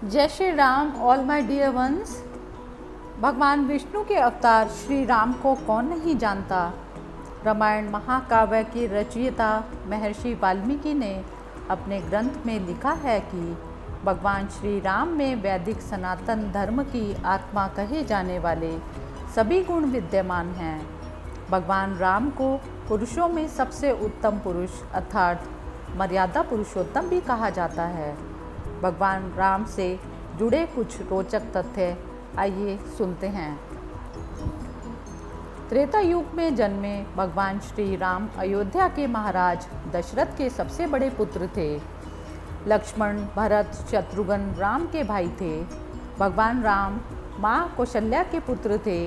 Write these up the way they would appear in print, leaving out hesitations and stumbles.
जय Shri Ram all my dear ones. भगवान विष्णु के अवतार श्री राम को कौन नहीं जानता। रामायण महाकाव्य की रचयिता महर्षि वाल्मीकि ने अपने ग्रंथ में लिखा है कि भगवान श्री राम में वैदिक सनातन धर्म की आत्मा कहे जाने वाले सभी गुण विद्यमान हैं। भगवान राम को पुरुषों में सबसे उत्तम पुरुष अर्थात मर्यादा पुरुषोत्तम भी कहा जाता है। भगवान राम से जुड़े कुछ रोचक तथ्य आइए सुनते हैं। त्रेता युग में जन्मे भगवान श्री राम अयोध्या के महाराज दशरथ के सबसे बड़े पुत्र थे। लक्ष्मण, भरत, शत्रुघ्न राम के भाई थे। भगवान राम माँ कौशल्या के पुत्र थे।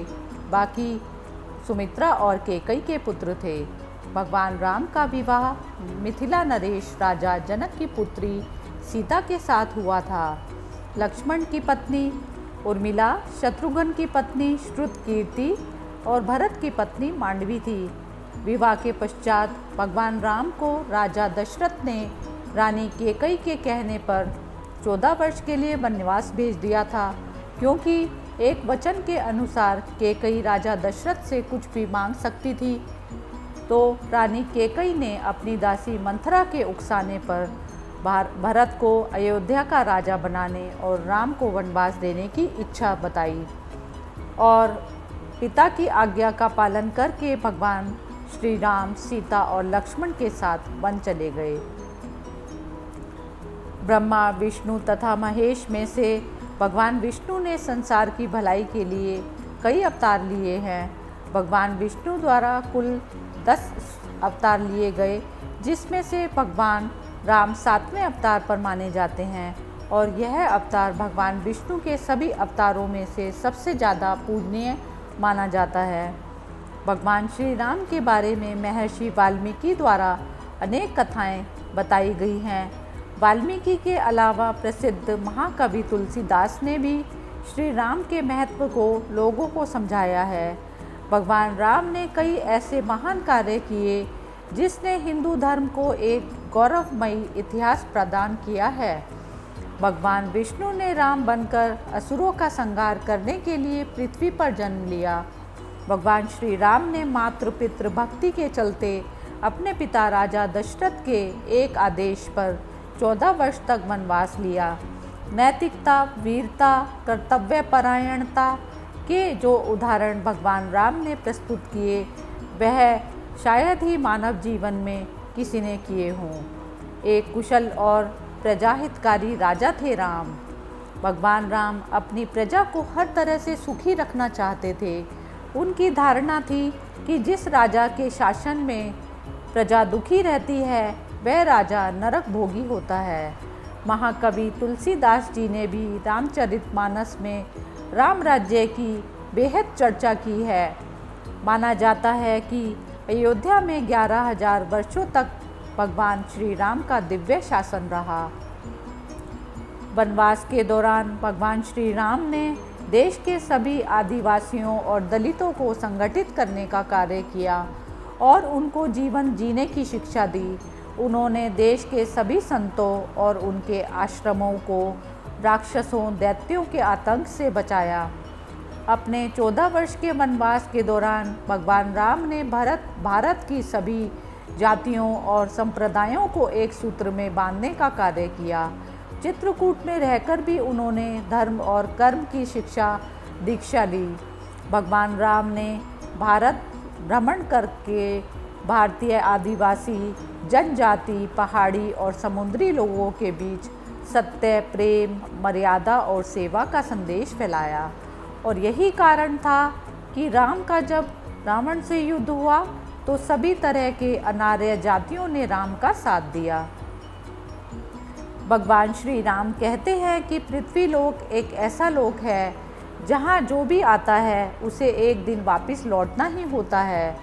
बाकी सुमित्रा और कैकेयी के पुत्र थे। भगवान राम का विवाह मिथिला नरेश राजा जनक की पुत्री सीता के साथ हुआ था। लक्ष्मण की पत्नी उर्मिला, शत्रुघ्न की पत्नी श्रुतकीर्ति और भरत की पत्नी मांडवी थी। विवाह के पश्चात भगवान राम को राजा दशरथ ने रानी कैकेयी के कहने पर 14 वर्ष के लिए वनवास भेज दिया था, क्योंकि एक वचन के अनुसार कैकेयी राजा दशरथ से कुछ भी मांग सकती थी। तो रानी कैकेयी ने अपनी दासी मंथरा के उकसाने पर भरत को अयोध्या का राजा बनाने और राम को वनवास देने की इच्छा बताई और पिता की आज्ञा का पालन करके भगवान श्री राम सीता और लक्ष्मण के साथ वन चले गए। ब्रह्मा, विष्णु तथा महेश में से भगवान विष्णु ने संसार की भलाई के लिए कई अवतार लिए हैं। भगवान विष्णु द्वारा कुल 10 अवतार लिए गए, जिसमें से भगवान राम 7वें अवतार पर माने जाते हैं और यह अवतार भगवान विष्णु के सभी अवतारों में से सबसे ज़्यादा पूजनीय माना जाता है। भगवान श्री राम के बारे में महर्षि वाल्मीकि द्वारा अनेक कथाएं बताई गई हैं। वाल्मीकि के अलावा प्रसिद्ध महाकवि तुलसीदास ने भी श्री राम के महत्व को लोगों को समझाया है। भगवान राम ने कई ऐसे महान कार्य किए जिसने हिंदू धर्म को एक गौरवमयी इतिहास प्रदान किया है। भगवान विष्णु ने राम बनकर असुरों का संहार करने के लिए पृथ्वी पर जन्म लिया। भगवान श्री राम ने मातृ पितृ भक्ति के चलते अपने पिता राजा दशरथ के एक आदेश पर 14 वर्ष तक वनवास लिया। नैतिकता, वीरता, कर्तव्यपरायणता के जो उदाहरण भगवान राम ने प्रस्तुत किए वह शायद ही मानव जीवन में किसी ने किए हों। एक कुशल और प्रजाहितकारी राजा थे राम। भगवान राम अपनी प्रजा को हर तरह से सुखी रखना चाहते थे। उनकी धारणा थी कि जिस राजा के शासन में प्रजा दुखी रहती है वह राजा नरक भोगी होता है। महाकवि तुलसीदास जी ने भी रामचरितमानस में राम राज्य की बेहद चर्चा की है। माना जाता है कि अयोध्या में 11,000 वर्षों तक भगवान श्री राम का दिव्य शासन रहा। वनवास के दौरान भगवान श्री राम ने देश के सभी आदिवासियों और दलितों को संगठित करने का कार्य किया और उनको जीवन जीने की शिक्षा दी। उन्होंने देश के सभी संतों और उनके आश्रमों को राक्षसों, दैत्यों के आतंक से बचाया। अपने 14 वर्ष के वनवास के दौरान भगवान राम ने भारत की सभी जातियों और संप्रदायों को एक सूत्र में बांधने का कार्य किया। चित्रकूट में रहकर भी उन्होंने धर्म और कर्म की दीक्षा ली। भगवान राम ने भारत भ्रमण करके भारतीय आदिवासी जनजाति, पहाड़ी और समुद्री लोगों के बीच सत्य, प्रेम, मर्यादा और सेवा का संदेश फैलाया। और यही कारण था कि राम का जब रावण से युद्ध हुआ तो सभी तरह के अनार्य जातियों ने राम का साथ दिया। भगवान श्री राम कहते हैं कि पृथ्वी लोक एक ऐसा लोक है जहाँ जो भी आता है उसे एक दिन वापस लौटना ही होता है।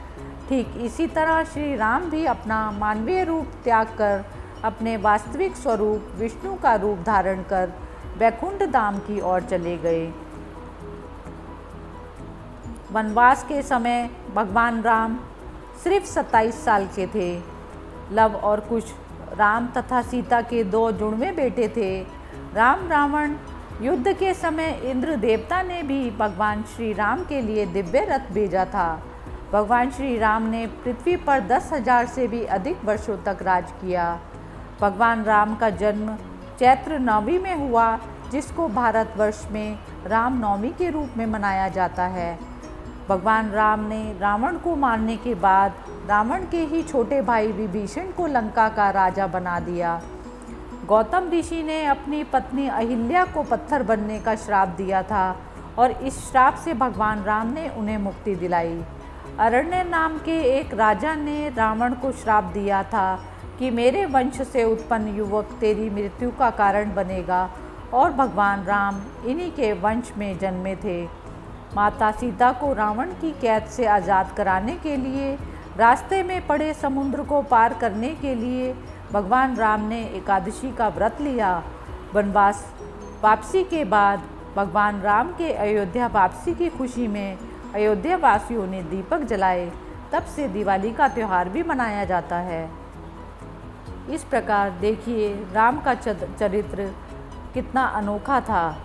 ठीक इसी तरह श्री राम भी अपना मानवीय रूप त्याग कर अपने वास्तविक स्वरूप विष्णु का रूप धारण कर वैकुंठ धाम की ओर चले गए। वनवास के समय भगवान राम सिर्फ 27 साल के थे। लव और कुश राम तथा सीता के 2 जुड़वे बेटे थे। राम रावण युद्ध के समय इंद्र देवता ने भी भगवान श्री राम के लिए दिव्य रथ भेजा था। भगवान श्री राम ने पृथ्वी पर 10,000 से भी अधिक वर्षों तक राज किया। भगवान राम का जन्म चैत्र नवमी में हुआ, जिसको भारतवर्ष में राम नवमी के रूप में मनाया जाता है। भगवान राम ने रावण को मारने के बाद रावण के ही छोटे भाई विभीषण को लंका का राजा बना दिया। गौतम ऋषि ने अपनी पत्नी अहिल्या को पत्थर बनने का श्राप दिया था और इस श्राप से भगवान राम ने उन्हें मुक्ति दिलाई। अरण्य नाम के एक राजा ने रावण को श्राप दिया था कि मेरे वंश से उत्पन्न युवक तेरी मृत्यु का कारण बनेगा, और भगवान राम इन्हीं के वंश में जन्मे थे। माता सीता को रावण की कैद से आज़ाद कराने के लिए रास्ते में पड़े समुद्र को पार करने के लिए भगवान राम ने एकादशी का व्रत लिया। वनवास वापसी के बाद भगवान राम के अयोध्या वापसी की खुशी में अयोध्या वासियों ने दीपक जलाए। तब से दिवाली का त्यौहार भी मनाया जाता है। इस प्रकार देखिए राम का चरित्र कितना अनोखा था।